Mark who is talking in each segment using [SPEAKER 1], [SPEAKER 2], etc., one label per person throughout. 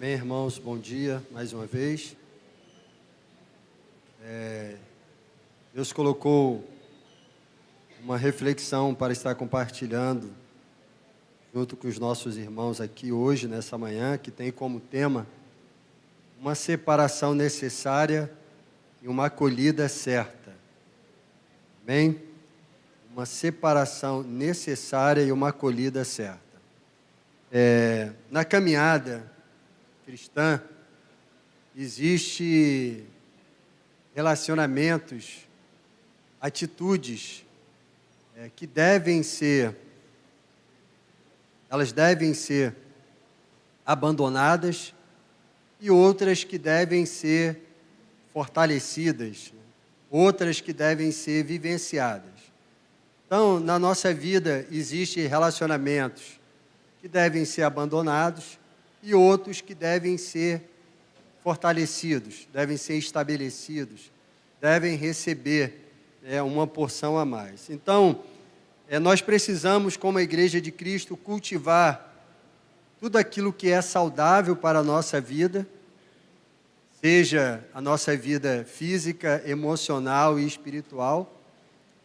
[SPEAKER 1] Amém, irmãos, bom dia mais uma vez. Deus colocou uma reflexão para estar compartilhando junto com os nossos irmãos aqui hoje, nessa manhã, que tem como tema uma separação necessária e uma acolhida certa. Amém? Uma separação necessária e uma acolhida certa. Na caminhada cristã, existe relacionamentos, atitudes que elas devem ser abandonadas e outras que devem ser fortalecidas, outras que devem ser vivenciadas. Então, na nossa vida, existem relacionamentos que devem ser abandonados e outros que devem ser fortalecidos, devem ser estabelecidos, devem receber uma porção a mais. Então, nós precisamos, como a Igreja de Cristo, cultivar tudo aquilo que é saudável para a nossa vida, seja a nossa vida física, emocional e espiritual.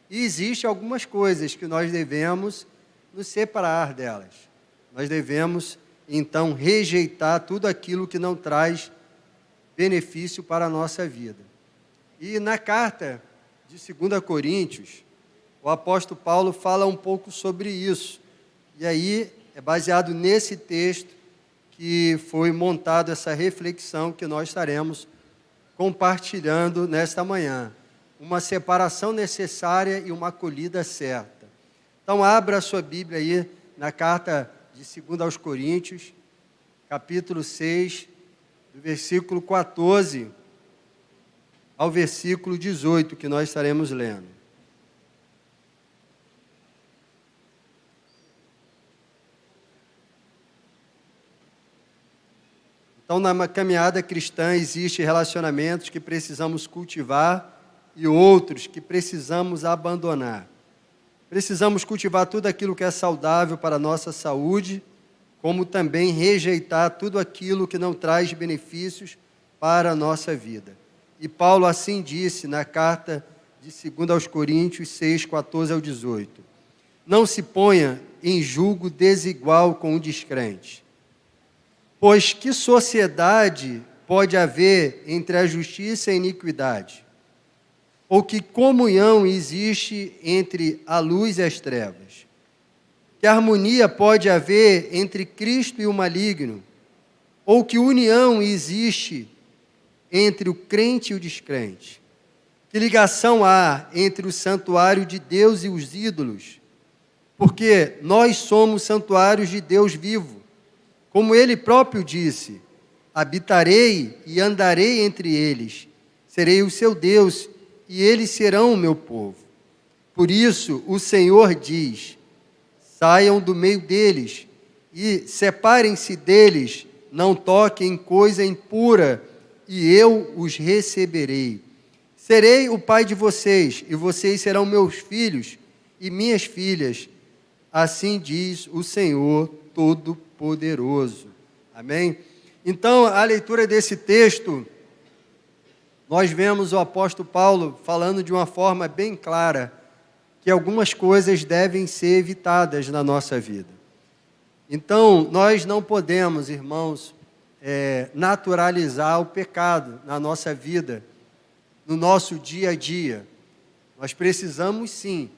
[SPEAKER 1] E existem algumas coisas que nós devemos nos separar delas. Nós devemos, então, rejeitar tudo aquilo que não traz benefício para a nossa vida. E na carta de 2 Coríntios, o apóstolo Paulo fala um pouco sobre isso. E aí, é baseado nesse texto que foi montada essa reflexão que nós estaremos compartilhando nesta manhã. Uma separação necessária e uma acolhida certa. Então, abra a sua Bíblia aí na carta de 2 aos Coríntios, capítulo 6, do versículo 14 ao versículo 18, que nós estaremos lendo. Então, na caminhada cristã, existem relacionamentos que precisamos cultivar e outros que precisamos abandonar. Precisamos cultivar tudo aquilo que é saudável para a nossa saúde, como também rejeitar tudo aquilo que não traz benefícios para a nossa vida. E Paulo assim disse na carta de 2 aos Coríntios 6, 14 ao 18. Não se ponha em julgo desigual com o descrente. Pois que sociedade pode haver entre a justiça e a iniquidade? Ou que comunhão existe entre a luz e as trevas? Que harmonia pode haver entre Cristo e o maligno? Ou que união existe entre o crente e o descrente? Que ligação há entre o santuário de Deus e os ídolos? Porque nós somos santuários de Deus vivo. Como ele próprio disse, habitarei e andarei entre eles, serei o seu Deus e eles serão o meu povo. Por isso o Senhor diz, saiam do meio deles e separem-se deles, não toquem coisa impura, e eu os receberei. Serei o pai de vocês, e vocês serão meus filhos e minhas filhas. Assim diz o Senhor Todo-Poderoso. Amém? Então, a leitura desse texto, nós vemos o apóstolo Paulo falando de uma forma bem clara que algumas coisas devem ser evitadas na nossa vida. Então, nós não podemos, irmãos, naturalizar o pecado na nossa vida, no nosso dia a dia. Nós precisamos, sim,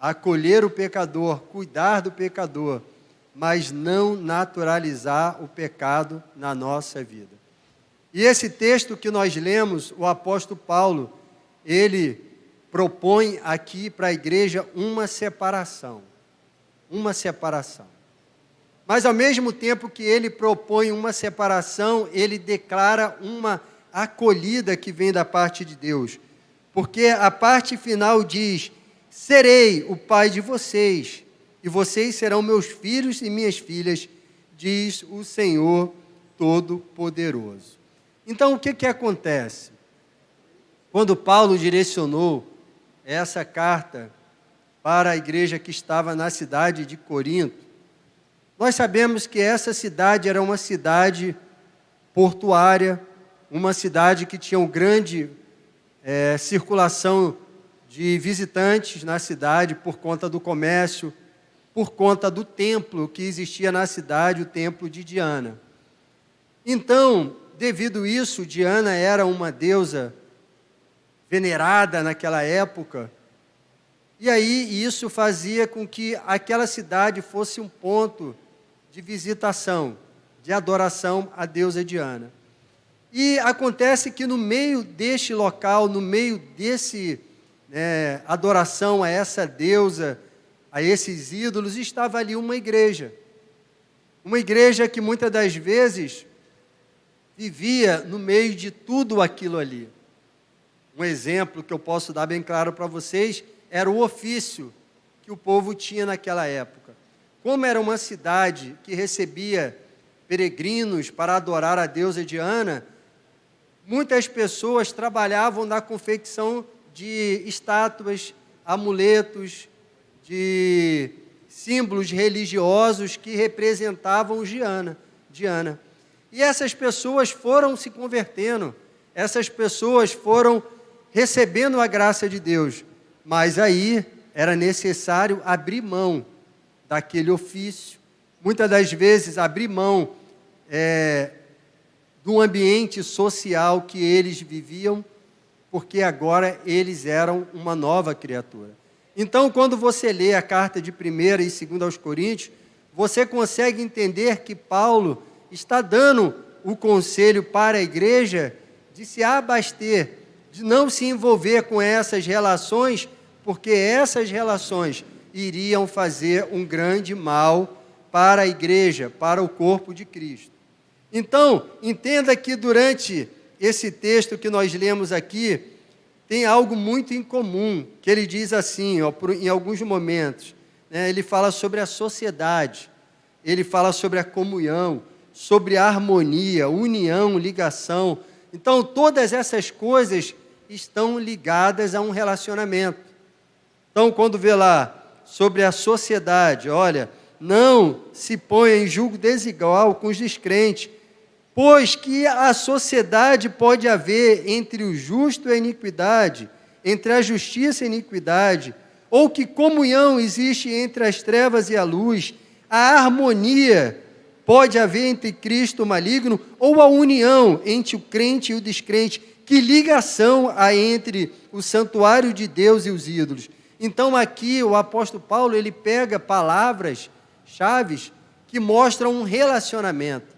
[SPEAKER 1] acolher o pecador, cuidar do pecador, mas não naturalizar o pecado na nossa vida. E esse texto que nós lemos, o apóstolo Paulo, ele propõe aqui para a igreja uma separação. Uma separação. Mas ao mesmo tempo que ele propõe uma separação, ele declara uma acolhida que vem da parte de Deus. Porque a parte final diz, serei o pai de vocês, e vocês serão meus filhos e minhas filhas, diz o Senhor Todo-Poderoso. Então, o que acontece? Quando Paulo direcionou essa carta para a igreja que estava na cidade de Corinto, nós sabemos que essa cidade era uma cidade portuária, uma cidade que tinha uma grande circulação de visitantes na cidade por conta do comércio, por conta do templo que existia na cidade, o templo de Diana. Então, devido a isso, Diana era uma deusa venerada naquela época, e aí isso fazia com que aquela cidade fosse um ponto de visitação, de adoração à deusa Diana. E acontece que no meio deste local, no meio desse adoração a essa deusa, a esses ídolos, estava ali uma igreja. Uma igreja que muitas das vezes vivia no meio de tudo aquilo ali. Um exemplo que eu posso dar bem claro para vocês era o ofício que o povo tinha naquela época. Como era uma cidade que recebia peregrinos para adorar a deusa Diana, muitas pessoas trabalhavam na confecção de estátuas, amuletos, de símbolos religiosos que representavam Diana. E essas pessoas foram se convertendo, essas pessoas foram recebendo a graça de Deus, mas aí era necessário abrir mão daquele ofício, muitas das vezes abrir mão do ambiente social que eles viviam, porque agora eles eram uma nova criatura. Então, quando você lê a carta de 1ª e 2ª aos Coríntios, você consegue entender que Paulo está dando o conselho para a igreja de se abaster, de não se envolver com essas relações, porque essas relações iriam fazer um grande mal para a igreja, para o corpo de Cristo. Então, entenda que durante esse texto que nós lemos aqui, tem algo muito em comum, que ele diz assim, em alguns momentos, ele fala sobre a sociedade, ele fala sobre a comunhão, sobre a harmonia, união, ligação. Então, todas essas coisas estão ligadas a um relacionamento. Então, quando vê lá sobre a sociedade, olha, não se ponha em julgo desigual com os descrentes, pois que a sociedade pode haver entre o justo e a iniquidade, entre a justiça e a iniquidade, ou que comunhão existe entre as trevas e a luz, a harmonia pode haver entre Cristo e o maligno, ou a união entre o crente e o descrente, que ligação há entre o santuário de Deus e os ídolos. Então aqui o apóstolo Paulo, ele pega palavras chaves que mostram um relacionamento.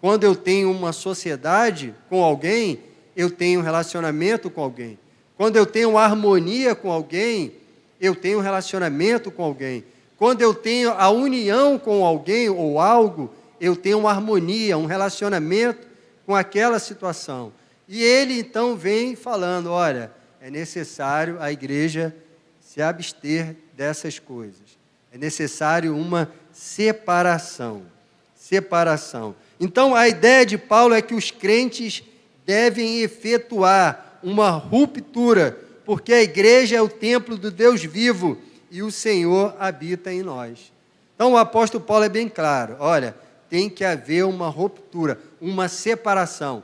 [SPEAKER 1] Quando eu tenho uma sociedade com alguém, eu tenho um relacionamento com alguém. Quando eu tenho harmonia com alguém, eu tenho um relacionamento com alguém. Quando eu tenho a união com alguém ou algo, eu tenho uma harmonia, um relacionamento com aquela situação. E ele então vem falando, olha, é necessário a igreja se abster dessas coisas. É necessário uma separação. Então, a ideia de Paulo é que os crentes devem efetuar uma ruptura, porque a igreja é o templo do Deus vivo e o Senhor habita em nós. Então, o apóstolo Paulo é bem claro, olha, tem que haver uma ruptura, uma separação.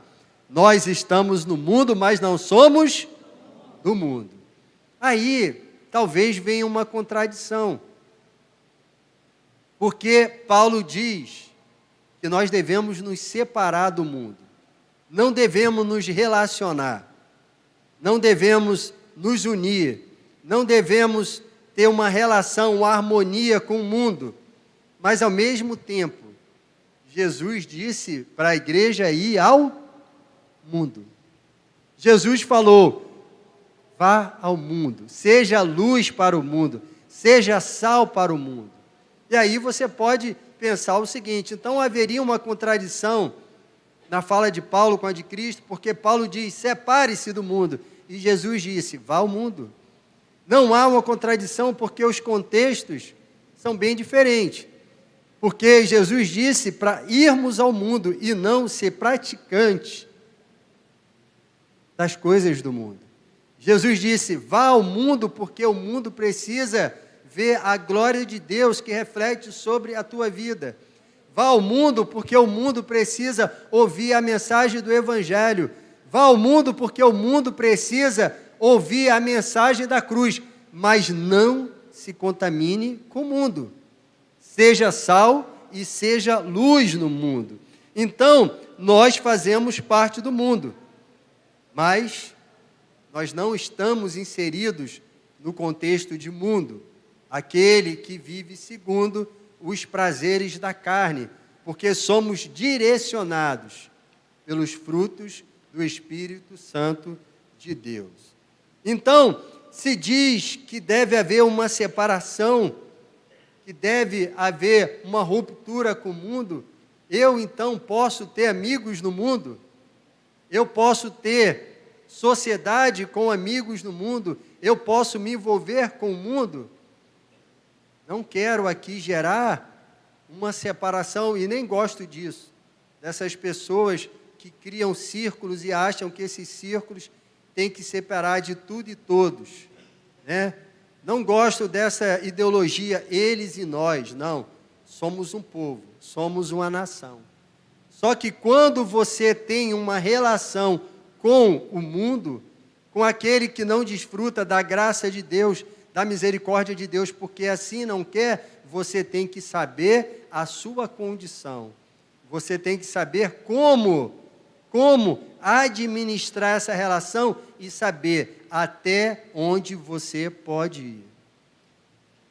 [SPEAKER 1] Nós estamos no mundo, mas não somos do mundo. Aí, talvez venha uma contradição, porque Paulo diz que nós devemos nos separar do mundo, não devemos nos relacionar, não devemos nos unir, não devemos ter uma relação, uma harmonia com o mundo, mas ao mesmo tempo, Jesus disse para a igreja ir ao mundo. Jesus falou, vá ao mundo, seja luz para o mundo, seja sal para o mundo. E aí você pode pensar o seguinte, então haveria uma contradição na fala de Paulo com a de Cristo, porque Paulo diz, separe-se do mundo, e Jesus disse, vá ao mundo. Não há uma contradição, porque os contextos são bem diferentes, porque Jesus disse para irmos ao mundo e não ser praticantes das coisas do mundo. Jesus disse, vá ao mundo, porque o mundo precisa ver a glória de Deus que reflete sobre a tua vida. Vá ao mundo porque o mundo precisa ouvir a mensagem do Evangelho. Vá ao mundo porque o mundo precisa ouvir a mensagem da cruz. Mas não se contamine com o mundo. Seja sal e seja luz no mundo. Então, nós fazemos parte do mundo, mas nós não estamos inseridos no contexto de mundo, aquele que vive segundo os prazeres da carne, porque somos direcionados pelos frutos do Espírito Santo de Deus. Então, se diz que deve haver uma separação, que deve haver uma ruptura com o mundo, eu então posso ter amigos no mundo? Eu posso ter sociedade com amigos no mundo? Eu posso me envolver com o mundo? Não quero aqui gerar uma separação e nem gosto disso, dessas pessoas que criam círculos e acham que esses círculos têm que separar de tudo e todos, né? Não gosto dessa ideologia, eles e nós, não. Somos um povo, somos uma nação. Só que quando você tem uma relação com o mundo, com aquele que não desfruta da graça de Deus, da misericórdia de Deus, porque assim não quer, você tem que saber a sua condição. Você tem que saber como administrar essa relação e saber até onde você pode ir.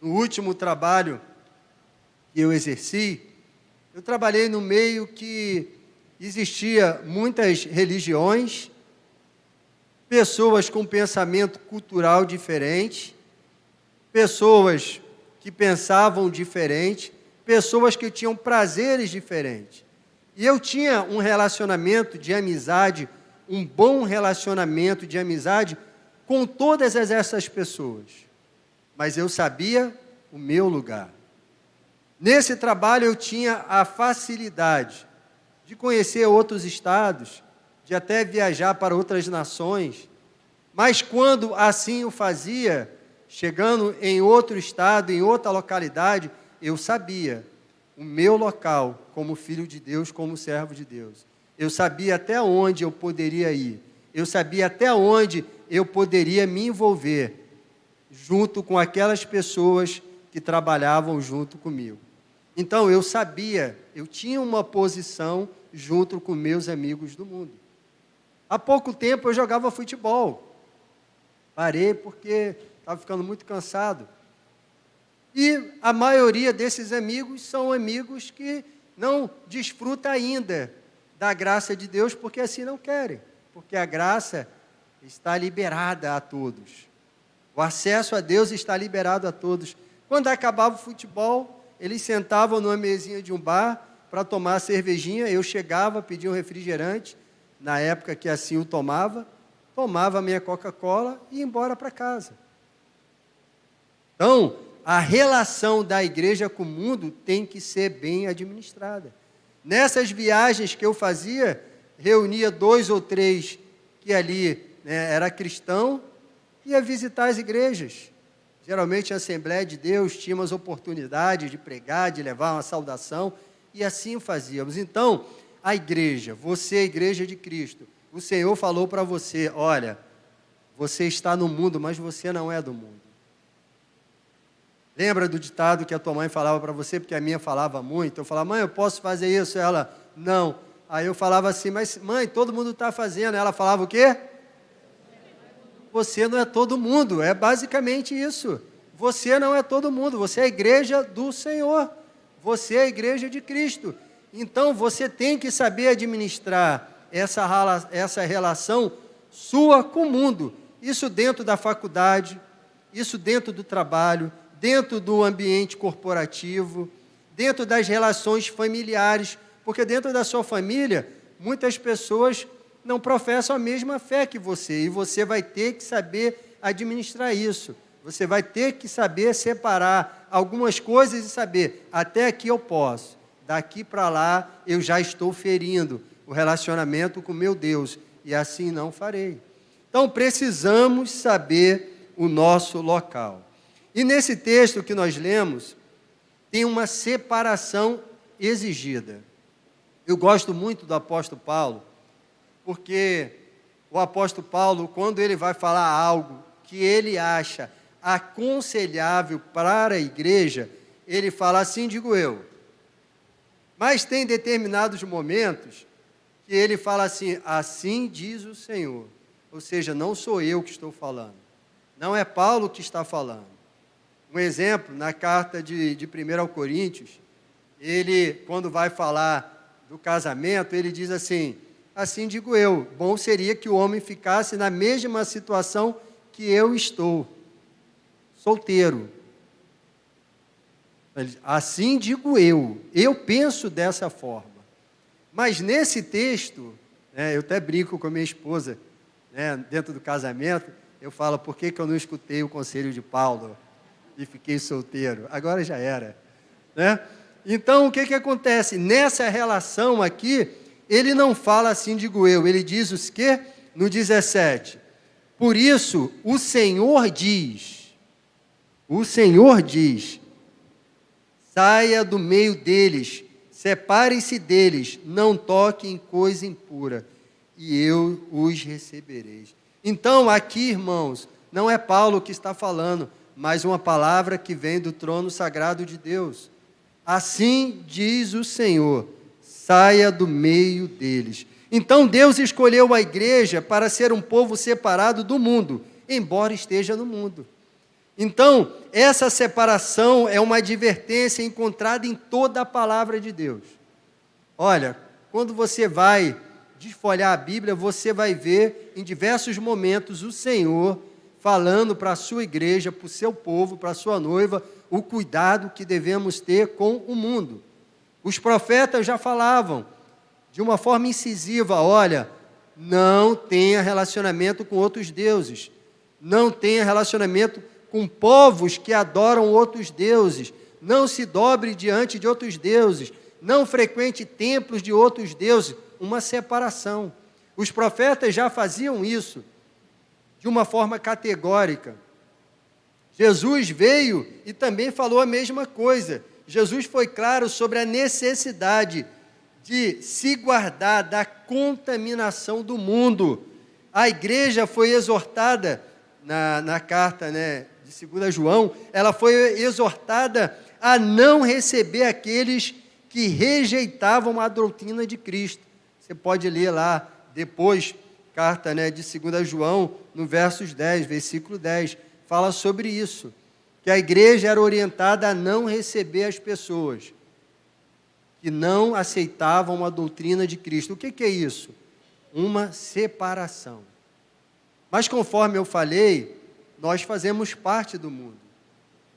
[SPEAKER 1] No último trabalho que eu exerci, eu trabalhei no meio que existia muitas religiões, pessoas com pensamento cultural diferente, pessoas que pensavam diferente, pessoas que tinham prazeres diferentes. E eu tinha um relacionamento de amizade, um bom relacionamento de amizade com todas essas pessoas. Mas eu sabia o meu lugar. Nesse trabalho eu tinha a facilidade de conhecer outros estados, de até viajar para outras nações, mas quando assim o fazia, chegando em outro estado, em outra localidade, eu sabia o meu local como filho de Deus, como servo de Deus. Eu sabia até onde eu poderia ir, eu sabia até onde eu poderia me envolver, junto com aquelas pessoas que trabalhavam junto comigo. Então, eu sabia, eu tinha uma posição junto com meus amigos do mundo. Há pouco tempo eu jogava futebol. Parei porque estava ficando muito cansado. E a maioria desses amigos são amigos que não desfrutam ainda da graça de Deus, porque assim não querem. Porque a graça está liberada a todos. O acesso a Deus está liberado a todos. Quando acabava o futebol, eles sentavam numa mesinha de um bar para tomar cervejinha. Eu chegava, pedia um refrigerante, na época que assim o tomava a minha Coca-Cola e ia embora para casa. Então, a relação da igreja com o mundo tem que ser bem administrada. Nessas viagens que eu fazia, reunia 2 ou 3 que ali era cristão, ia visitar as igrejas. Geralmente a Assembleia de Deus tinha umas oportunidades de pregar, de levar uma saudação, e assim fazíamos. Então, a igreja, você, a igreja de Cristo, o Senhor falou para você, olha, você está no mundo, mas você não é do mundo. Lembra do ditado que a tua mãe falava para você, porque a minha falava muito? Eu falava, mãe, eu posso fazer isso? Ela, não. Aí eu falava assim, mas mãe, todo mundo está fazendo. Ela falava o quê? Você não é todo mundo, é basicamente isso. Você não é todo mundo, você é a igreja do Senhor. Você é a igreja de Cristo. Então, você tem que saber administrar essa relação sua com o mundo. Isso dentro da faculdade, isso dentro do trabalho, dentro do ambiente corporativo, dentro das relações familiares, porque dentro da sua família, muitas pessoas não professam a mesma fé que você, e você vai ter que saber administrar isso. Você vai ter que saber separar algumas coisas e saber, até aqui eu posso, daqui para lá eu já estou ferindo o relacionamento com meu Deus, e assim não farei. Então, precisamos saber o nosso local. E nesse texto que nós lemos, tem uma separação exigida. Eu gosto muito do apóstolo Paulo, porque o apóstolo Paulo, quando ele vai falar algo que ele acha aconselhável para a igreja, ele fala assim, digo eu. Mas tem determinados momentos que ele fala assim, assim diz o Senhor. Ou seja, não sou eu que estou falando. Não é Paulo que está falando. Um exemplo, na carta de 1 Coríntios, ele, quando vai falar do casamento, ele diz assim, assim digo eu, bom seria que o homem ficasse na mesma situação que eu estou, solteiro. Assim digo eu penso dessa forma. Mas nesse texto, eu até brinco com a minha esposa, dentro do casamento, eu falo, por que eu não escutei o conselho de Paulo e fiquei solteiro? Agora já era. Então, o que acontece? Nessa relação aqui, ele não fala assim, digo eu, ele diz o quê? No 17. Por isso, o Senhor diz, saia do meio deles, separem-se deles, não toquem em coisa impura, e eu os receberei. Então, aqui, irmãos, não é Paulo que está falando, mas uma palavra que vem do trono sagrado de Deus. Assim diz o Senhor, saia do meio deles. Então, Deus escolheu a igreja para ser um povo separado do mundo, embora esteja no mundo. Então, essa separação é uma advertência encontrada em toda a palavra de Deus. Olha, quando você vai desfolhar a Bíblia, você vai ver em diversos momentos o Senhor falando para a sua igreja, para o seu povo, para a sua noiva, o cuidado que devemos ter com o mundo. Os profetas já falavam de uma forma incisiva, olha, não tenha relacionamento com outros deuses, não tenha relacionamento com povos que adoram outros deuses, não se dobre diante de outros deuses, não frequente templos de outros deuses, uma separação. Os profetas já faziam isso de uma forma categórica. Jesus veio e também falou a mesma coisa. Jesus foi claro sobre a necessidade de se guardar da contaminação do mundo. A igreja foi exortada, na carta de 2 João, ela foi exortada a não receber aqueles que rejeitavam a doutrina de Cristo. Você pode ler lá depois, carta de 2 João, no versículo 10, fala sobre isso, que a igreja era orientada a não receber as pessoas que não aceitavam a doutrina de Cristo. O que é isso? Uma separação. Mas conforme eu falei, nós fazemos parte do mundo.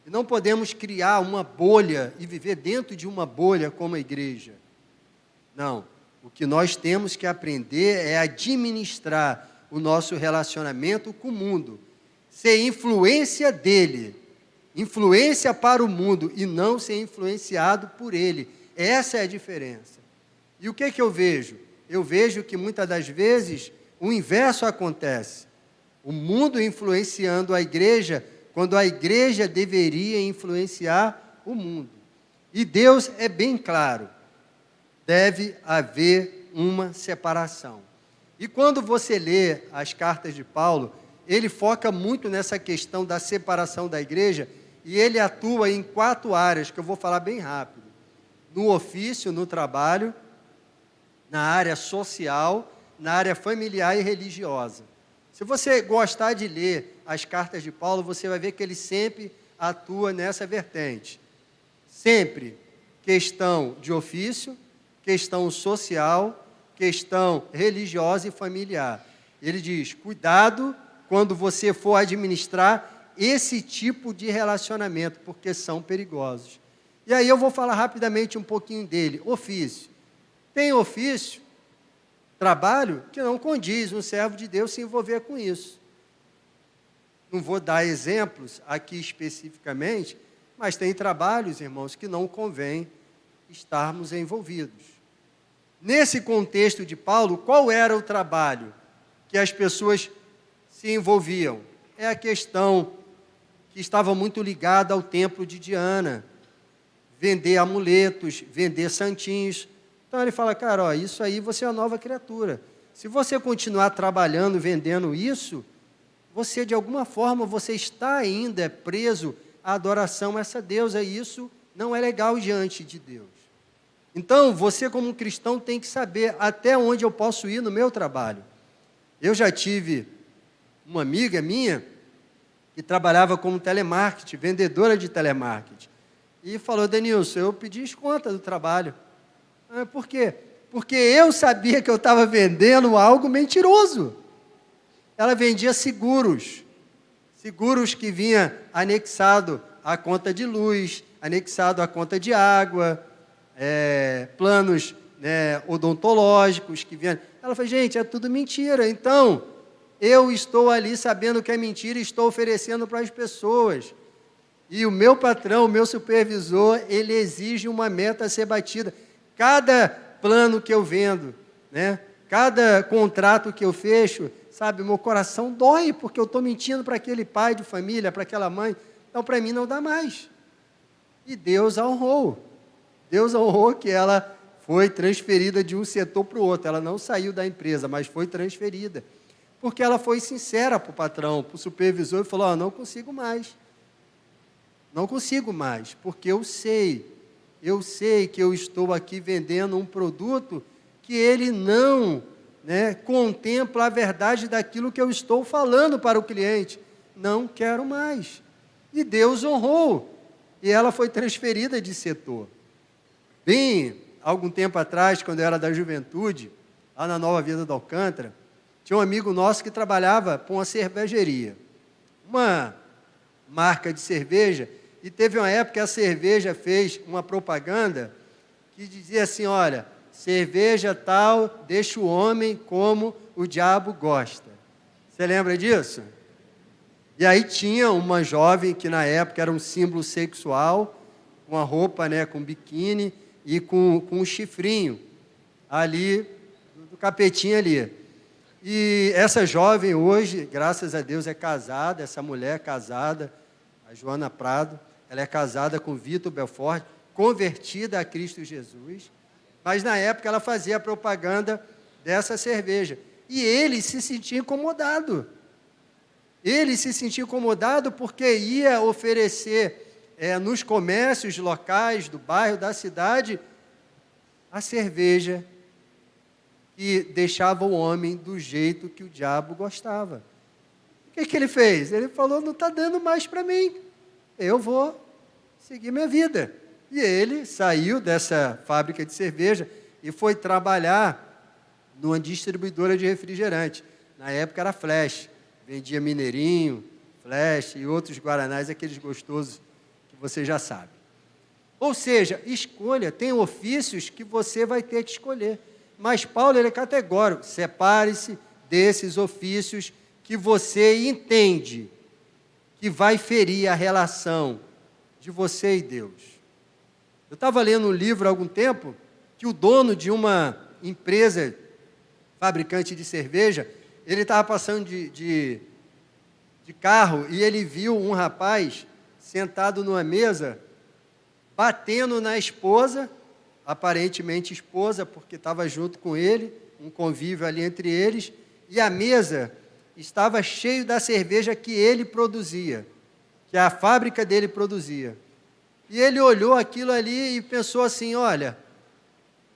[SPEAKER 1] E não podemos criar uma bolha e viver dentro de uma bolha como a igreja. Não. O que nós temos que aprender é administrar o nosso relacionamento com o mundo. Ser influência dele. Influência para o mundo e não ser influenciado por ele. Essa é a diferença. E o que eu vejo? Eu vejo que muitas das vezes o inverso acontece. O mundo influenciando a igreja, quando a igreja deveria influenciar o mundo. E Deus é bem claro, deve haver uma separação. E quando você lê as cartas de Paulo, ele foca muito nessa questão da separação da igreja, e ele atua em 4 áreas, que eu vou falar bem rápido. No ofício, no trabalho, na área social, na área familiar e religiosa. Se você gostar de ler as cartas de Paulo, você vai ver que ele sempre atua nessa vertente. Sempre questão de ofício, questão social, questão religiosa e familiar. Ele diz, cuidado quando você for administrar esse tipo de relacionamento, porque são perigosos. E aí eu vou falar rapidamente um pouquinho dele. Ofício. Tem ofício, trabalho, que não condiz um servo de Deus se envolver com isso. Não vou dar exemplos aqui especificamente, mas tem trabalhos, irmãos, que não convém estarmos envolvidos. Nesse contexto de Paulo, qual era o trabalho que as pessoas se envolviam? É a questão que estava muito ligada ao templo de Diana. vender amuletos, vender santinhos. Então ele fala, cara, ó, isso aí você é uma nova criatura. Se você continuar trabalhando, vendendo isso, você de alguma forma, você está ainda preso à adoração a essa deusa, e isso não é legal diante de Deus. Então, você como um cristão tem que saber até onde eu posso ir no meu trabalho. Eu já tive uma amiga minha que trabalhava como telemarketing, vendedora de telemarketing, e falou, Denilson, eu pedi desconto do trabalho. Por quê? Porque eu sabia que eu estava vendendo algo mentiroso. Ela vendia seguros que vinha anexado à conta de luz, anexado à conta de água, planos odontológicos que vinham. Ela falou, gente, é tudo mentira. Então, eu estou ali sabendo que é mentira e estou oferecendo para as pessoas. E o meu patrão, o meu supervisor, ele exige uma meta a ser batida. Cada plano que eu vendo, cada contrato que eu fecho, sabe, meu coração dói, porque eu estou mentindo para aquele pai de família, para aquela mãe. Então, para mim, não dá mais. E Deus a honrou. Deus a honrou que ela foi transferida de um setor para o outro. Ela não saiu da empresa, mas foi transferida. Porque ela foi sincera para o patrão, para o supervisor, e falou, não consigo mais. Não consigo mais, porque eu sei que eu estou aqui vendendo um produto que ele não contempla a verdade daquilo que eu estou falando para o cliente. Não quero mais. E Deus honrou. E ela foi transferida de setor. Bem, algum tempo atrás, quando eu era da juventude, lá na Nova Vida do Alcântara, tinha um amigo nosso que trabalhava com uma cervejaria. Uma marca de cerveja, e teve uma época que a cerveja fez uma propaganda que dizia assim, olha, cerveja tal, deixa o homem como o diabo gosta. Você lembra disso? E aí tinha uma jovem que na época era um símbolo sexual, com a roupa, com biquíni e com um chifrinho ali, do capetinho ali. E essa jovem hoje, graças a Deus, é casada, essa mulher é casada, a Joana Prado, ela é casada com Vitor Belfort, convertida a Cristo Jesus, mas na época ela fazia a propaganda dessa cerveja. E ele se sentia incomodado. Ele se sentia incomodado porque ia oferecer nos comércios locais do bairro, da cidade, a cerveja que deixava o homem do jeito que o diabo gostava. O que ele fez? Ele falou, não está dando mais para mim, eu vou seguir minha vida. E ele saiu dessa fábrica de cerveja e foi trabalhar numa distribuidora de refrigerante. Na época era Flash, vendia Mineirinho, Flash e outros guaranás, aqueles gostosos que você já sabe. Ou seja, escolha, tem ofícios que você vai ter que escolher. Mas Paulo ele é categórico, separe-se desses ofícios que você entende que vai ferir a relação de você e Deus. Eu estava lendo um livro há algum tempo que o dono de uma empresa fabricante de cerveja, ele estava passando de carro e ele viu um rapaz sentado numa mesa batendo na esposa, aparentemente esposa, porque estava junto com ele, um convívio ali entre eles, e a mesa estava cheia da cerveja que ele produzia, que a fábrica dele produzia. E ele olhou aquilo ali e pensou assim, olha,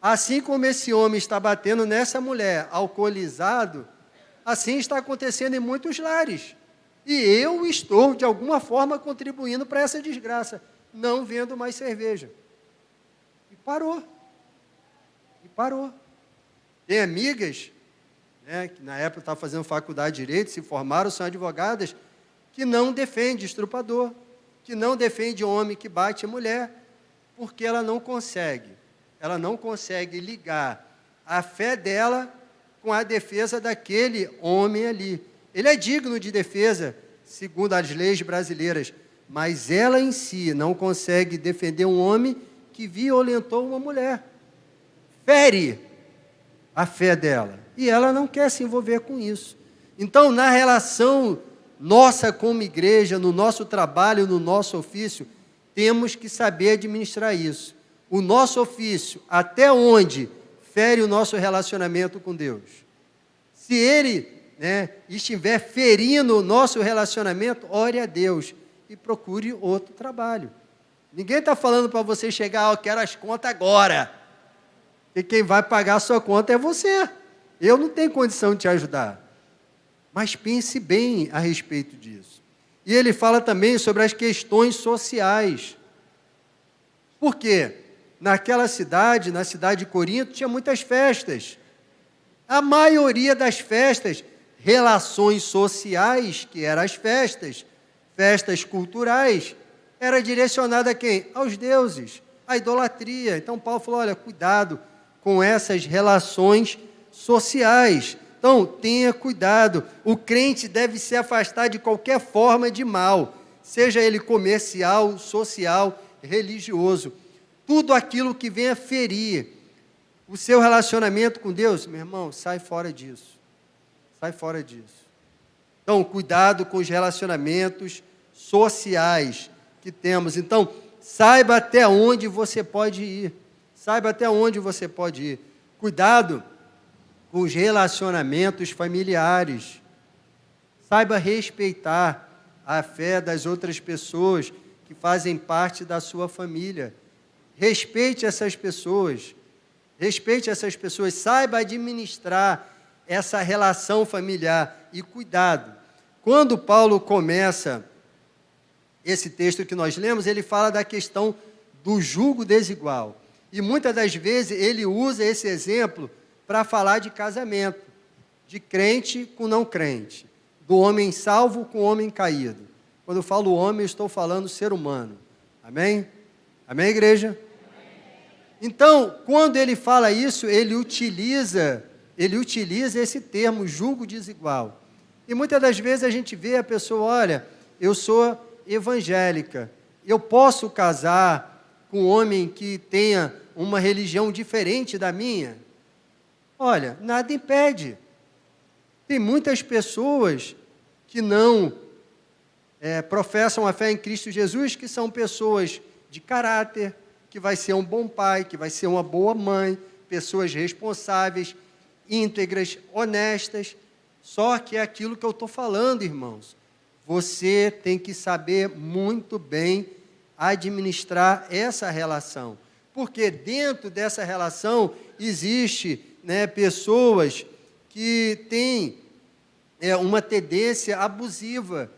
[SPEAKER 1] assim como esse homem está batendo nessa mulher alcoolizado, assim está acontecendo em muitos lares. E eu estou, de alguma forma, contribuindo para essa desgraça, não vendo mais cerveja. E parou. Tem amigas, que na época estavam fazendo faculdade de Direito, se formaram, são advogadas, que não defendem estuprador, que não defende homem que bate a mulher, porque ela não consegue ligar a fé dela com a defesa daquele homem ali. Ele é digno de defesa, segundo as leis brasileiras, mas ela em si não consegue defender um homem que violentou uma mulher. Fere a fé dela. E ela não quer se envolver com isso. Então, na relação nossa como igreja, no nosso trabalho, no nosso ofício, temos que saber administrar isso. O nosso ofício, até onde fere o nosso relacionamento com Deus. Se ele estiver ferindo o nosso relacionamento, ore a Deus e procure outro trabalho. Ninguém está falando para você chegar, eu quero as contas agora. E quem vai pagar a sua conta é você. Eu não tenho condição de te ajudar. Mas pense bem a respeito disso. E ele fala também sobre as questões sociais. Por quê? Naquela cidade, na cidade de Corinto, tinha muitas festas. A maioria das festas, relações sociais, que eram as festas culturais, era direcionada a quem? Aos deuses, à idolatria. Então Paulo falou, olha, cuidado com essas relações sociais. Então, tenha cuidado. O crente deve se afastar de qualquer forma de mal, seja ele comercial, social, religioso. Tudo aquilo que venha ferir o seu relacionamento com Deus, meu irmão, sai fora disso. Sai fora disso. Então, cuidado com os relacionamentos sociais que temos. Então, saiba até onde você pode ir. Saiba até onde você pode ir. Cuidado com os relacionamentos familiares. Saiba respeitar a fé das outras pessoas que fazem parte da sua família. Respeite essas pessoas. Respeite essas pessoas. Saiba administrar essa relação familiar. E cuidado. Quando Paulo começa esse texto que nós lemos, ele fala da questão do jugo desigual. E muitas das vezes ele usa esse exemplo para falar de casamento, de crente com não crente, do homem salvo com homem caído. Quando eu falo homem, eu estou falando ser humano. Amém? Amém, igreja? Então, quando ele fala isso, ele utiliza esse termo, jugo desigual. E muitas das vezes a gente vê a pessoa, olha, eu sou evangélica, eu posso casar com um homem que tenha uma religião diferente da minha? Olha, nada impede. Tem muitas pessoas que não professam a fé em Cristo Jesus, que são pessoas de caráter, que vai ser um bom pai, que vai ser uma boa mãe, pessoas responsáveis, íntegras, honestas. Só que é aquilo que eu estou falando, irmãos. Você tem que saber muito bem administrar essa relação. Porque dentro dessa relação existe pessoas que têm uma tendência abusiva,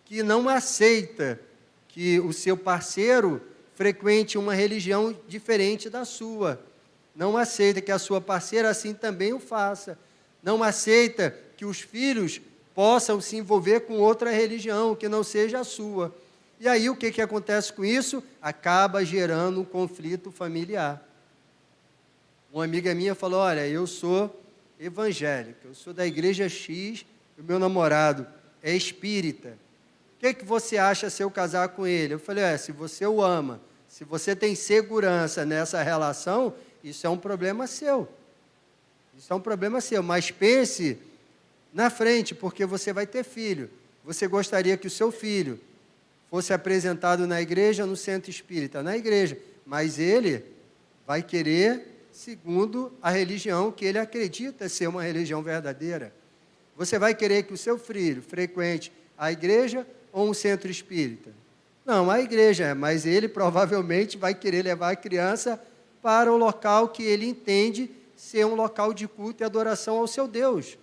[SPEAKER 1] que não aceita que o seu parceiro frequente uma religião diferente da sua. Não aceita que a sua parceira assim também o faça. Não aceita que os filhos possam se envolver com outra religião, que não seja a sua. E aí o que acontece com isso? Acaba gerando um conflito familiar. Uma amiga minha falou, olha, eu sou evangélica, eu sou da igreja X, o meu namorado é espírita. O que você acha se eu casar com ele? Eu falei, se você o ama, se você tem segurança nessa relação, isso é um problema seu. Isso é um problema seu, mas pense na frente, porque você vai ter filho. Você gostaria que o seu filho fosse apresentado na igreja, no centro espírita? Na igreja, mas ele vai querer segundo a religião que ele acredita ser uma religião verdadeira. Você vai querer que o seu filho frequente a igreja ou um centro espírita? Não, a igreja, mas ele provavelmente vai querer levar a criança para o local que ele entende ser um local de culto e adoração ao seu Deus.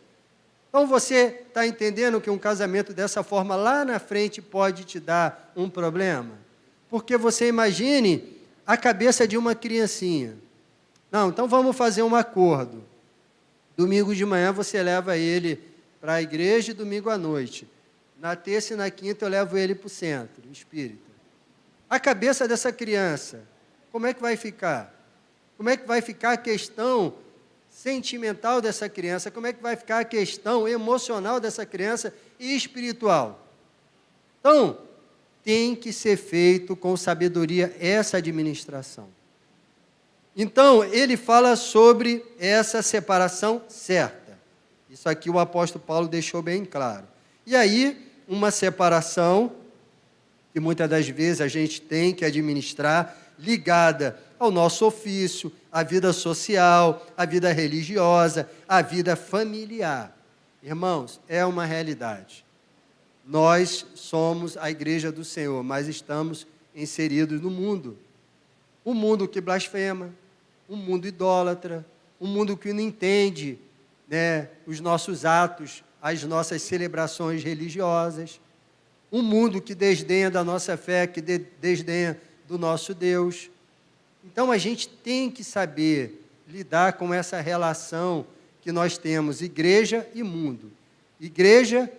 [SPEAKER 1] Então você está entendendo que um casamento dessa forma lá na frente pode te dar um problema? Porque você imagine a cabeça de uma criancinha. Não, então vamos fazer um acordo. Domingo de manhã você leva ele para a igreja e domingo à noite. Na terça e na quinta eu levo ele para o centro espírita. A cabeça dessa criança, como é que vai ficar? Como é que vai ficar a questão sentimental dessa criança? Como é que vai ficar a questão emocional dessa criança e espiritual? Então, tem que ser feito com sabedoria essa administração. Então, ele fala sobre essa separação certa. Isso aqui o apóstolo Paulo deixou bem claro. E aí, uma separação que muitas das vezes a gente tem que administrar, ligada ao nosso ofício, à vida social, à vida religiosa, à vida familiar. Irmãos, é uma realidade. Nós somos a igreja do Senhor, mas estamos inseridos no mundo. Um mundo que blasfema, um mundo idólatra, um mundo que não entende, né, os nossos atos, as nossas celebrações religiosas, um mundo que desdenha da nossa fé, que desdenha do nosso Deus. Então a gente tem que saber lidar com essa relação que nós temos, igreja e mundo. Igreja,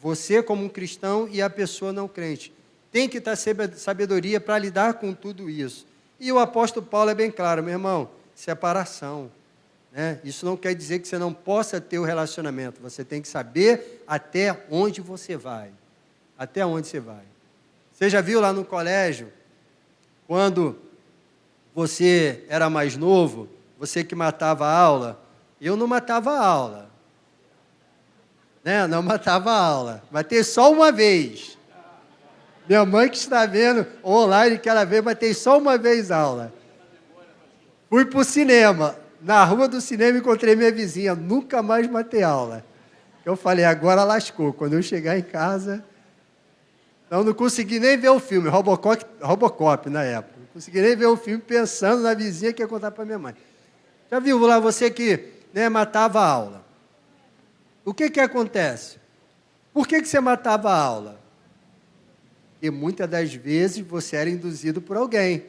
[SPEAKER 1] você como um cristão e a pessoa não crente. Tem que ter sabedoria para lidar com tudo isso. E o apóstolo Paulo é bem claro, meu irmão, separação. Né? Isso não quer dizer que você não possa ter o relacionamento. Você tem que saber até onde você vai. Até onde você vai. Você já viu lá no colégio, quando você era mais novo, você que matava a aula? Eu não matava a aula. Né? Não matava a aula. Matei só uma vez. Minha mãe que está vendo online, que ela veio, matei só uma vez a aula. Fui para o cinema. Na rua do cinema encontrei minha vizinha. Nunca mais matei aula. Eu falei, agora lascou. Quando eu chegar em casa... Então, não consegui nem ver o filme, Robocop na época. Não consegui nem ver o filme pensando na vizinha que ia contar para minha mãe. Já viu lá você que, né, matava a aula? O que acontece? Por que você matava a aula? Porque muitas das vezes você era induzido por alguém.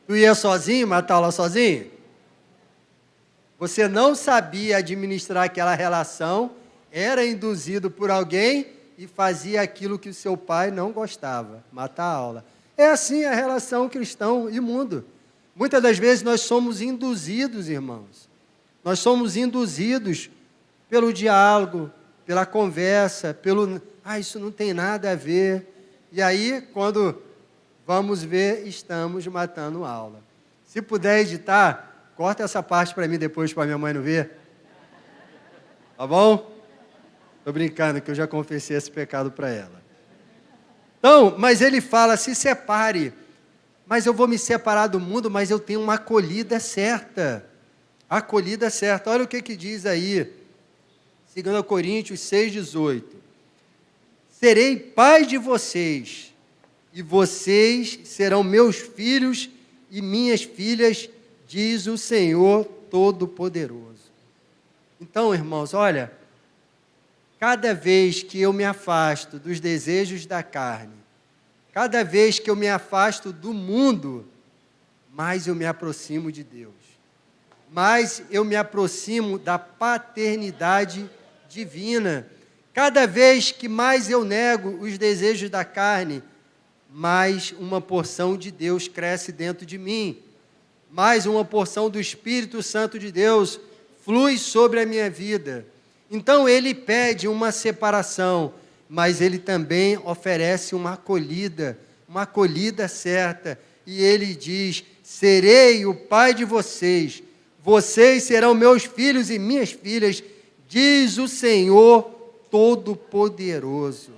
[SPEAKER 1] Tu ia sozinho, matar a aula sozinho? Você não sabia administrar aquela relação, era induzido por alguém e fazia aquilo que o seu pai não gostava, matar a aula. É assim a relação cristão e mundo. Muitas das vezes nós somos induzidos, irmãos. Nós somos induzidos pelo diálogo, pela conversa, pelo... isso não tem nada a ver. E aí, quando vamos ver, estamos matando a aula. Se puder editar, corta essa parte para mim depois, para minha mãe não ver. Tá bom? Estou brincando, que eu já confessei esse pecado para ela. Então, mas ele fala, se separe. Mas eu vou me separar do mundo, mas eu tenho uma acolhida certa. Acolhida certa. Olha o que diz aí, 2 Coríntios 6,18. Serei pai de vocês, e vocês serão meus filhos e minhas filhas, diz o Senhor Todo-Poderoso. Então, irmãos, olha... Cada vez que eu me afasto dos desejos da carne, cada vez que eu me afasto do mundo, mais eu me aproximo de Deus. Mais eu me aproximo da paternidade divina. Cada vez que mais eu nego os desejos da carne, mais uma porção de Deus cresce dentro de mim. Mais uma porção do Espírito Santo de Deus flui sobre a minha vida. Então, ele pede uma separação, mas ele também oferece uma acolhida certa. E ele diz, serei o pai de vocês, vocês serão meus filhos e minhas filhas, diz o Senhor Todo-Poderoso.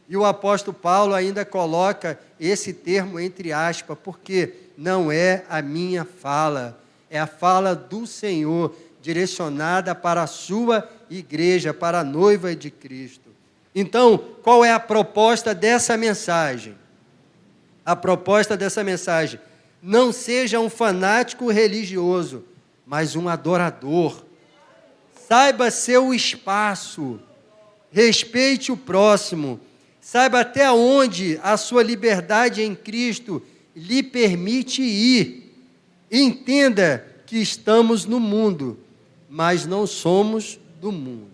[SPEAKER 1] E o apóstolo Paulo ainda coloca esse termo entre aspas, porque não é a minha fala, é a fala do Senhor, direcionada para a sua igreja, para a noiva de Cristo. Então, qual é a proposta dessa mensagem? A proposta dessa mensagem, não seja um fanático religioso, mas um adorador. Saiba seu espaço, respeite o próximo, saiba até onde a sua liberdade em Cristo lhe permite ir. Entenda que estamos no mundo, mas não somos do mundo.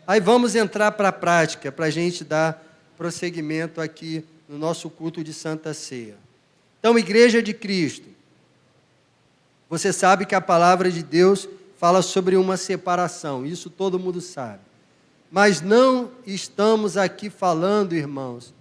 [SPEAKER 1] Aí vamos entrar para a prática, para a gente dar prosseguimento aqui no nosso culto de Santa Ceia. Então, Igreja de Cristo, você sabe que a palavra de Deus fala sobre uma separação, isso todo mundo sabe. Mas não estamos aqui falando, irmãos,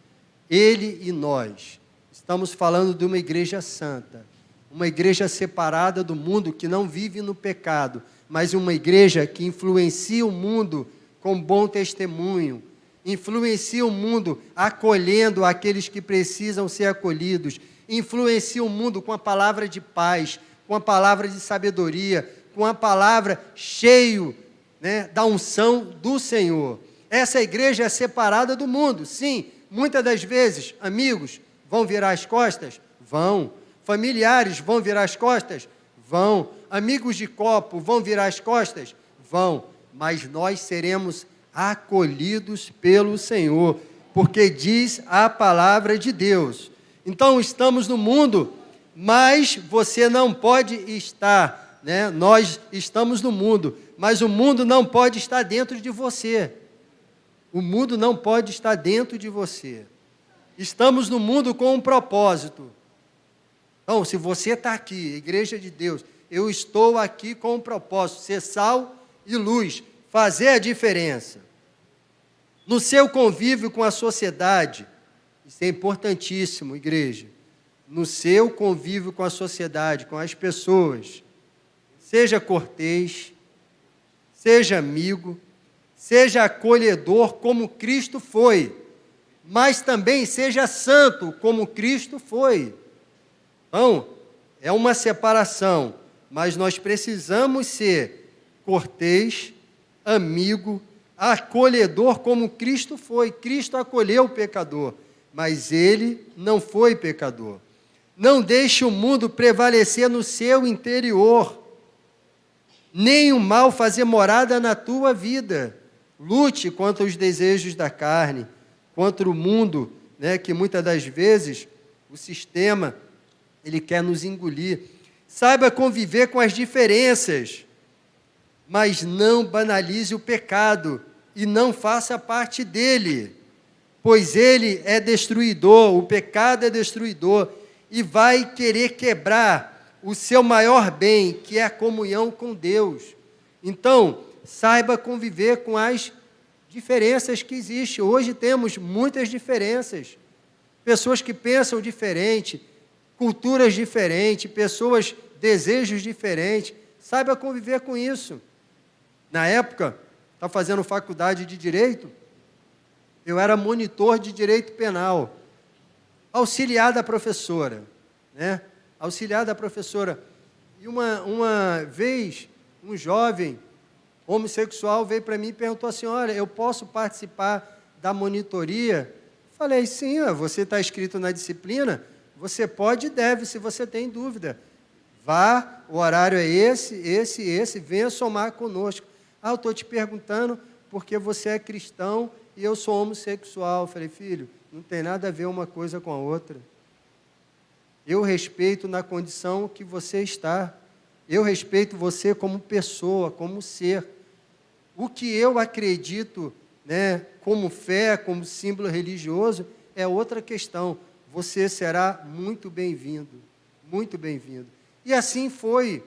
[SPEAKER 1] ele e nós. Estamos falando de uma igreja santa, uma igreja separada do mundo, que não vive no pecado, mas uma igreja que influencia o mundo com bom testemunho, influencia o mundo acolhendo aqueles que precisam ser acolhidos, influencia o mundo com a palavra de paz, com a palavra de sabedoria, com a palavra cheio, né, da unção do Senhor. Essa igreja é separada do mundo, sim, muitas das vezes, amigos vão virar as costas? Vão. Familiares vão virar as costas? Vão. Amigos de copo vão virar as costas? Vão. Mas nós seremos acolhidos pelo Senhor, porque diz a palavra de Deus. Então, estamos no mundo, mas você não pode estar, né? Nós estamos no mundo, mas o mundo não pode estar dentro de você. O mundo não pode estar dentro de você. Estamos no mundo com um propósito. Então, se você está aqui, Igreja de Deus, eu estou aqui com um propósito, ser sal e luz, fazer a diferença. No seu convívio com a sociedade, isso é importantíssimo, igreja. No seu convívio com a sociedade, com as pessoas, seja cortês, seja amigo, seja acolhedor como Cristo foi, mas também seja santo como Cristo foi. Então, é uma separação, mas nós precisamos ser cortês, amigo, acolhedor como Cristo foi. Cristo acolheu o pecador, mas ele não foi pecador. Não deixe o mundo prevalecer no seu interior, nem o mal fazer morada na tua vida. Lute contra os desejos da carne, contra o mundo, né, que muitas das vezes o sistema ele quer nos engolir. Saiba conviver com as diferenças, mas não banalize o pecado e não faça parte dele, pois ele é destruidor, o pecado é destruidor e vai querer quebrar o seu maior bem, que é a comunhão com Deus. Então, saiba conviver com as diferenças que existem. Hoje temos muitas diferenças, pessoas que pensam diferente, culturas diferentes, pessoas, desejos diferentes. Saiba conviver com isso. Na época, estava fazendo faculdade de Direito, eu era monitor de Direito Penal, auxiliar da professora, né? Auxiliar da professora. E uma vez, um jovem homossexual veio para mim e perguntou assim, olha, eu posso participar da monitoria? Falei, sim, você está inscrito na disciplina, você pode e deve, se você tem dúvida. Vá, o horário é esse, venha somar conosco. Eu estou te perguntando porque você é cristão e eu sou homossexual. Falei, filho, não tem nada a ver uma coisa com a outra. Eu respeito na condição que você está. Eu respeito você como pessoa, como ser. O que eu acredito, né, como fé, como símbolo religioso, é outra questão. Você será muito bem-vindo, muito bem-vindo. E assim foi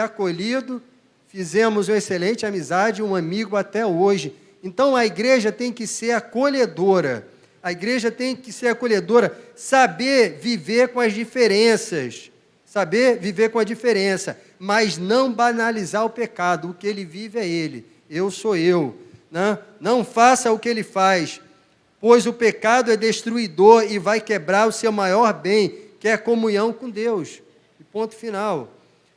[SPEAKER 1] acolhido, fizemos uma excelente amizade, um amigo até hoje. Então, a igreja tem que ser acolhedora, a igreja tem que ser acolhedora, saber viver com as diferenças, saber viver com a diferença, mas não banalizar o pecado, o que ele vive é ele, eu sou eu, né? Não faça o que ele faz, pois o pecado é destruidor e vai quebrar o seu maior bem, que é a comunhão com Deus. E ponto final.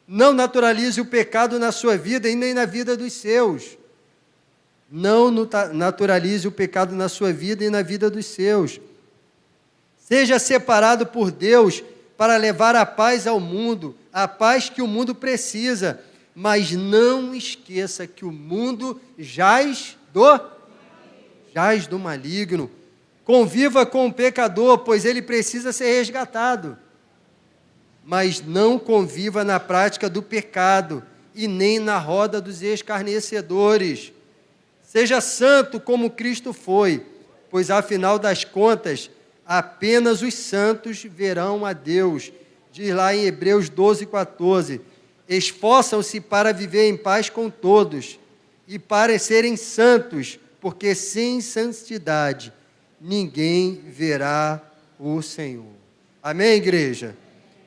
[SPEAKER 1] Não naturalize o pecado na sua vida e nem na vida dos seus. Não naturalize o pecado na sua vida e na vida dos seus. Seja separado por Deus para levar a paz ao mundo, a paz que o mundo precisa, mas não esqueça que o mundo jaz do maligno. Conviva com o pecador, pois ele precisa ser resgatado. Mas não conviva na prática do pecado e nem na roda dos escarnecedores. Seja santo como Cristo foi, pois afinal das contas, apenas os santos verão a Deus. Diz lá em Hebreus 12:14, esforçam-se para viver em paz com todos e para serem santos, porque sem santidade ninguém verá o Senhor. Amém, igreja?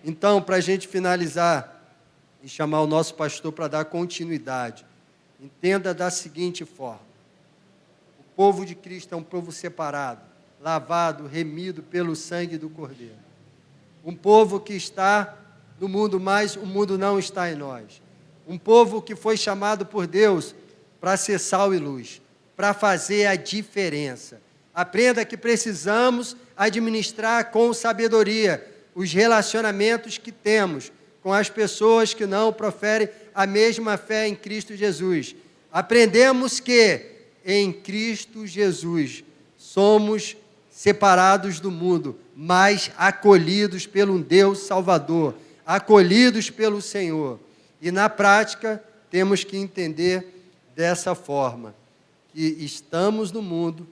[SPEAKER 1] Então, para a gente finalizar e chamar o nosso pastor para dar continuidade, entenda da seguinte forma. O povo de Cristo é um povo separado, lavado, remido pelo sangue do Cordeiro. Um povo que está no mundo, mas o mundo não está em nós. Um povo que foi chamado por Deus para ser sal e luz, para fazer a diferença. Aprenda que precisamos administrar com sabedoria os relacionamentos que temos com as pessoas que não proferem a mesma fé em Cristo Jesus. Aprendemos que em Cristo Jesus somos separados do mundo, mas acolhidos pelo Deus Salvador, acolhidos pelo Senhor. E na prática temos que entender dessa forma, que estamos no mundo,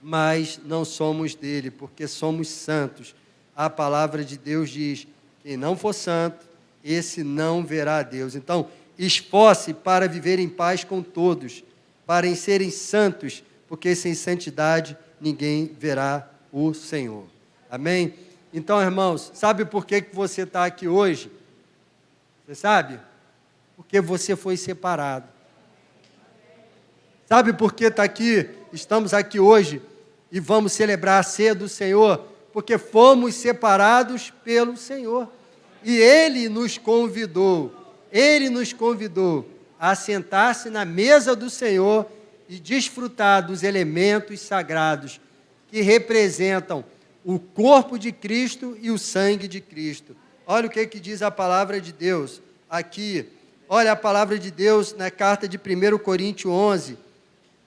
[SPEAKER 1] mas não somos dele, porque somos santos. A palavra de Deus diz: quem não for santo, esse não verá a Deus. Então, esforce para viver em paz com todos, para serem santos, porque sem santidade ninguém verá o Senhor. Amém? Então, irmãos, sabe por que você está aqui hoje? Você sabe? Porque você foi separado. Sabe por que estamos aqui hoje e vamos celebrar a ceia do Senhor? Porque fomos separados pelo Senhor. E Ele nos convidou a sentar-se na mesa do Senhor e desfrutar dos elementos sagrados que representam o corpo de Cristo e o sangue de Cristo. Olha o que diz a palavra de Deus aqui. Olha a palavra de Deus na carta de 1 Coríntios 11,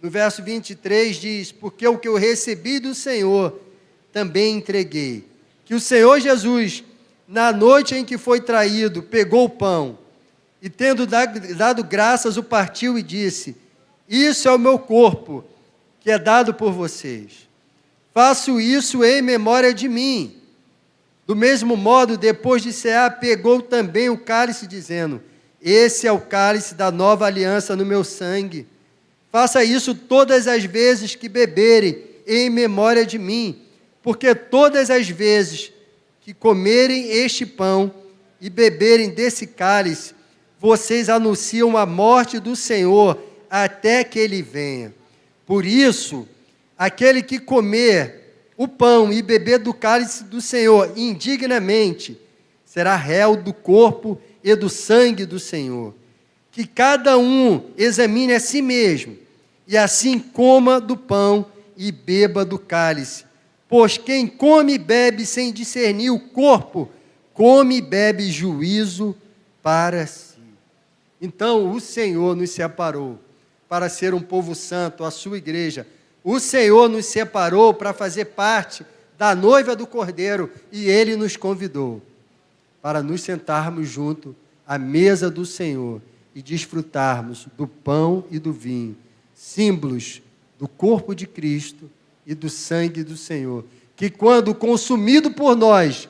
[SPEAKER 1] no verso 23 diz: porque o que eu recebi do Senhor, também entreguei. Que o Senhor Jesus, na noite em que foi traído, pegou o pão, e tendo dado graças, o partiu e disse: isso é o meu corpo, que é dado por vocês. Faço isso em memória de mim. Do mesmo modo, depois de cear, pegou também o cálice, dizendo: esse é o cálice da nova aliança no meu sangue. Faça isso todas as vezes que beberem, em memória de mim, porque todas as vezes que comerem este pão e beberem desse cálice, vocês anunciam a morte do Senhor até que Ele venha. Por isso, aquele que comer o pão e beber do cálice do Senhor indignamente, será réu do corpo e do sangue do Senhor. Que cada um examine a si mesmo, e assim coma do pão e beba do cálice. Pois quem come e bebe sem discernir o corpo, come e bebe juízo para si. Então o Senhor nos separou para ser um povo santo, a sua igreja. O Senhor nos separou para fazer parte da noiva do Cordeiro, e Ele nos convidou para nos sentarmos junto à mesa do Senhor e desfrutarmos do pão e do vinho, símbolos do corpo de Cristo e do sangue do Senhor, que quando consumido por nós,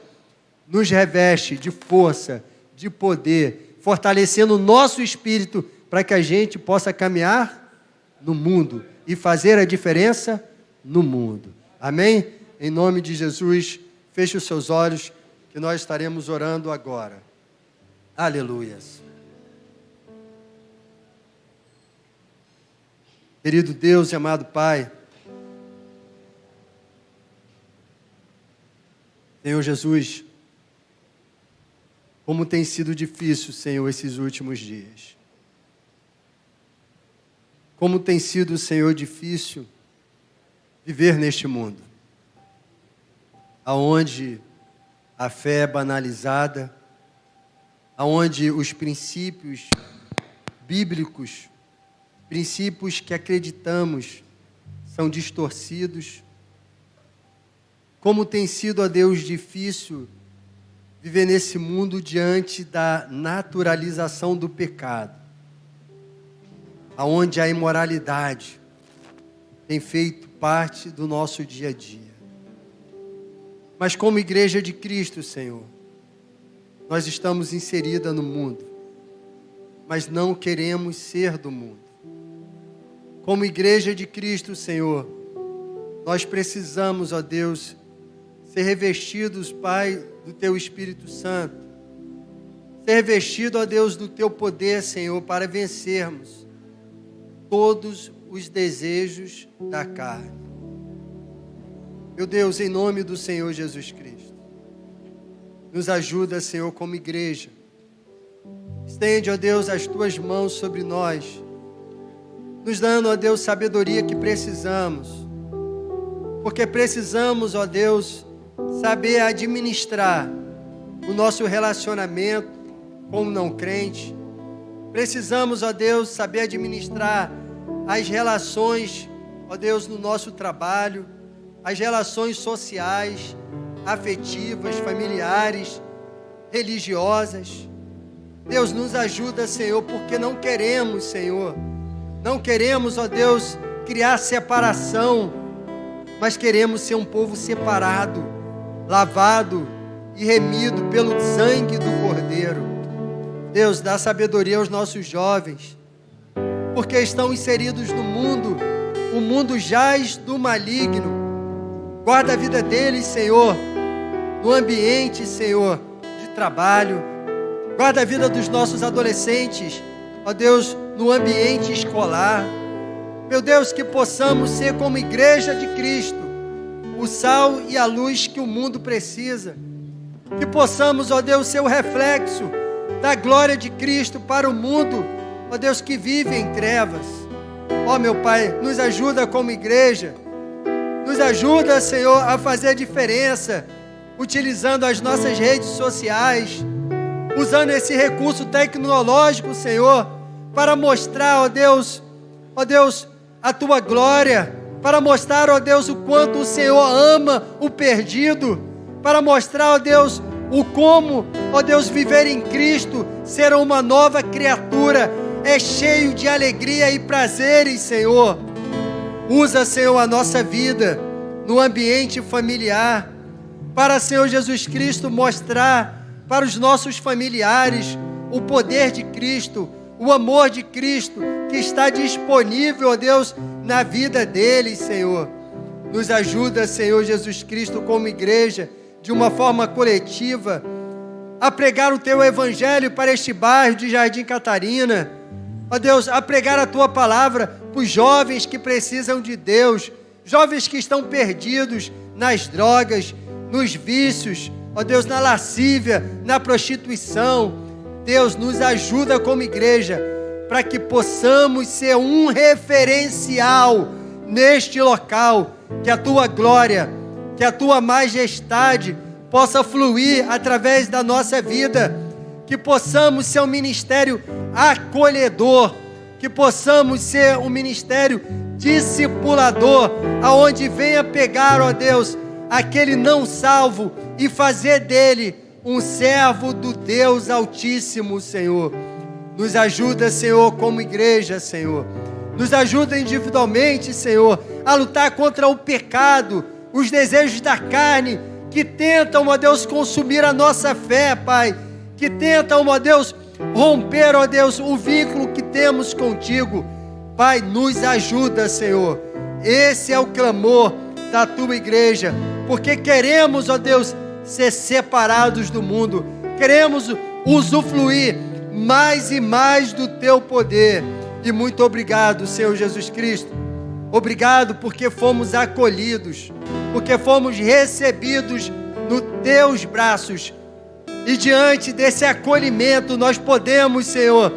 [SPEAKER 1] nos reveste de força, de poder, fortalecendo o nosso espírito para que a gente possa caminhar no mundo e fazer a diferença no mundo. Amém? Em nome de Jesus, feche os seus olhos, que nós estaremos orando agora. Aleluias. Querido Deus e amado Pai, Senhor Jesus, como tem sido difícil, Senhor, esses últimos dias. Como tem sido, Senhor, difícil viver neste mundo, aonde a fé é banalizada, aonde os princípios bíblicos, princípios que acreditamos, são distorcidos. Como tem sido, ó Deus, difícil viver nesse mundo diante da naturalização do pecado, aonde a imoralidade tem feito parte do nosso dia a dia. Mas como igreja de Cristo, Senhor, nós estamos inserida no mundo, mas não queremos ser do mundo. Como igreja de Cristo, Senhor, nós precisamos, ó Deus, ser revestidos, Pai, do Teu Espírito Santo. Ser revestido, ó Deus, do Teu poder, Senhor, para vencermos. todos os desejos da carne. Meu Deus, em nome do Senhor Jesus Cristo, nos ajuda, Senhor, como igreja. Estende, ó Deus, as tuas mãos sobre nós, nos dando, ó Deus, sabedoria que precisamos, porque precisamos, ó Deus, saber administrar o nosso relacionamento com o não crente. Precisamos, ó Deus, saber administrar as relações, ó Deus, no nosso trabalho, as relações sociais, afetivas, familiares, religiosas. Deus, nos ajuda, Senhor, porque não queremos, Senhor, não queremos, ó Deus, criar separação, mas queremos ser um povo separado, lavado e remido pelo sangue do Cordeiro. Deus, dá sabedoria aos nossos jovens, porque estão inseridos no mundo, o mundo jaz do maligno. Guarda a vida deles, Senhor, no ambiente, Senhor, de trabalho. Guarda a vida dos nossos adolescentes, ó Deus, no ambiente escolar. Meu Deus, que possamos ser como igreja de Cristo, o sal e a luz que o mundo precisa. Que possamos, ó Deus, ser o reflexo da glória de Cristo para o mundo, ó Deus, que vive em trevas. Ó meu Pai, nos ajuda como igreja, nos ajuda, Senhor, a fazer diferença, utilizando as nossas redes sociais, usando esse recurso tecnológico, Senhor, para mostrar, ó Deus, a Tua glória, para mostrar, ó Deus, o quanto o Senhor ama o perdido, para mostrar, ó Deus, o como, ó Deus, viver em Cristo, ser uma nova criatura, é cheio de alegria e prazeres, Senhor. Usa, Senhor, a nossa vida no ambiente familiar, para, Senhor Jesus Cristo, mostrar para os nossos familiares o poder de Cristo, o amor de Cristo, que está disponível, ó Deus, na vida deles, Senhor. Nos ajuda, Senhor Jesus Cristo, como igreja, de uma forma coletiva, a pregar o Teu Evangelho para este bairro de Jardim Catarina. Ó Deus, a pregar a Tua palavra para os jovens que precisam de Deus, jovens que estão perdidos nas drogas, nos vícios, ó Deus, na lascívia, na prostituição. Deus, nos ajuda como igreja, para que possamos ser um referencial neste local, que a Tua glória, que a Tua majestade possa fluir através da nossa vida, que possamos ser um ministério acolhedor, que possamos ser um ministério discipulador, aonde venha pegar, ó Deus, aquele não salvo e fazer dele um servo do Deus Altíssimo, Senhor. Nos ajuda, Senhor, como igreja, Senhor. Nos ajuda individualmente, Senhor, a lutar contra o pecado, os desejos da carne, que tentam, ó Deus, consumir a nossa fé, Pai, que tentam, ó Deus, romper, ó Deus, o vínculo que temos contigo. Pai, nos ajuda, Senhor. Esse é o clamor da Tua igreja, porque queremos, ó Deus, ser separados do mundo, queremos usufruir mais e mais do Teu poder. E muito obrigado, Senhor Jesus Cristo. Obrigado porque fomos acolhidos, porque fomos recebidos nos Teus braços. E diante desse acolhimento nós podemos, Senhor,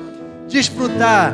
[SPEAKER 1] desfrutar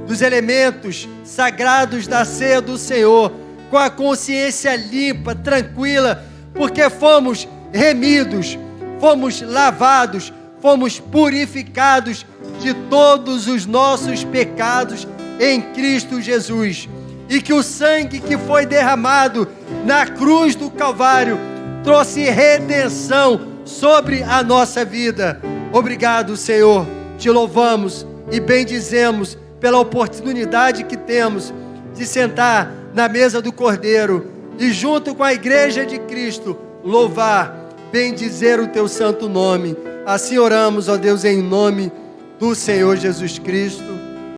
[SPEAKER 1] dos elementos sagrados da ceia do Senhor, com a consciência limpa, tranquila, porque fomos remidos, fomos lavados, fomos purificados de todos os nossos pecados em Cristo Jesus. E que o sangue que foi derramado na cruz do Calvário trouxe redenção sobre a nossa vida. Obrigado, Senhor. Te louvamos e bendizemos pela oportunidade que temos de sentar na mesa do Cordeiro e junto com a igreja de Cristo louvar, bendizer o Teu santo nome. Assim oramos, ó Deus, em nome do Senhor Jesus Cristo.